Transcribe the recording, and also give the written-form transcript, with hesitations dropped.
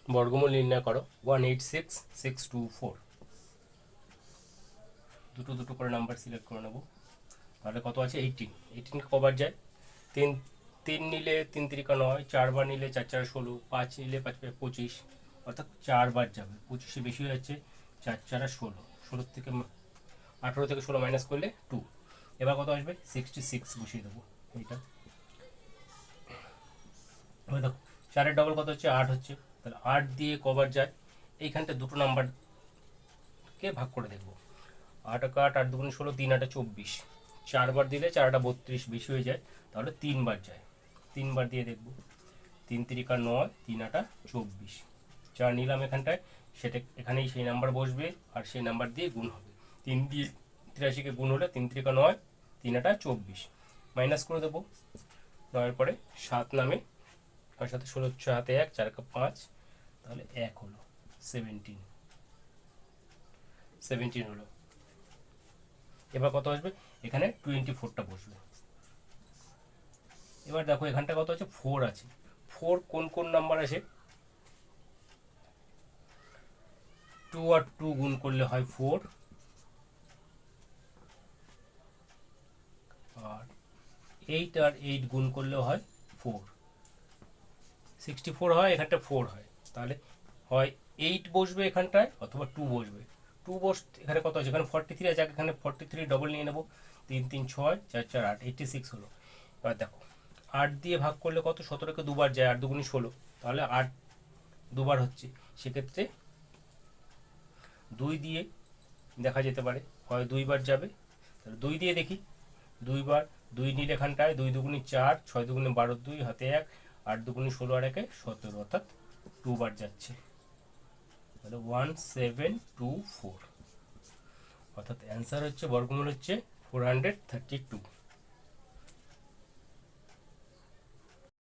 বর্গমূল নির্ণয় করো 186,624। দুটো দুটো করে নাম্বার সিলেক্ট করে নেবো। তাহলে কত আছে 18। 18 কবার যায়? তিন তিন নিলে 3 তিরিকা 9, 4 বার নিলে 4 4 16, 5 নিলে 5 5 25, অর্থাৎ 4 বার যাবে। 25 বেশি হয়ে যাচ্ছে, 4 4 16, 16 থেকে 18 থেকে 16 মাইনাস করলে 2। এবার কত আসবে? 66 বসিয়ে দেবো এইটা। এবার দেখো 4-এর ডবল কত হচ্ছে? 8 হচ্ছে। তাহলে 8 দিয়ে কবার যায়? এইখানটা দুটো নাম্বারকে ভাগ করে দেখবো। 8 একে 8, 8 দুগুণে 16, 3 8 24, 4 বার দিলে 4 8 32 বেশি হয়ে যায়, তাহলে 3 বার যায়। 3 বার দিয়ে দেখবো। 3 তিরিকা 9, 3 8 24, 4 নিলাম এখানটায়, সেটা এখানেই সেই নাম্বার বসবে আর সেই নাম্বার দিয়ে গুণ হবে। 3 দিয়ে 83কে গুণ হলে 3 তিরিকা 9, 3 8 24, মাইনাস করে দেবো। 9-এর পরে 7 নামে, আর সাথে 16 হাতে 1, 4 কা 5, তাহলে 1 হলো 17। 17 হলো। এবার কত আসবে? এখানে 24টা বসবে। এবার দেখো এখানটা কত আছে? 4 আছে। 4 কোন কোন নাম্বার আছে? 2 আর 2 গুণ করলে হয় 4, আর 8 আর 8 গুণ করলেও হয় 4। 64 হয়, এখানটা 4 হয়। তাহলে হয় 8 বসবে এখানটায় অথবা 2 বসবে। 2 এখানে কত আছে? এখানে 43 আছে, এখানে 43 ডবল নিয়ে নেবো। 3 3 6, 4 4 8, 86 হলো। এবার দেখো 8 দিয়ে ভাগ করলে কত? 17কে দুবার যায়, 8 দুগুণে 16, তাহলে 8 দুবার হচ্ছে। সেক্ষেত্রে 2 দিয়ে দেখা যেতে পারে, হয় 2 বার যাবে। তাহলে 2 দিয়ে দেখি। 2 বার, 2 নিলে এখানটায় 2 দুগুণে 4, 6 দুগুণে 12, 2 হাতে 1, 8 দুগুণে 16 আর 1 17, অর্থাৎ 2 বার যাচ্ছে। তাহলে 1724, অর্থাৎ অ্যান্সার হচ্ছে বর্গমূল হচ্ছে 432।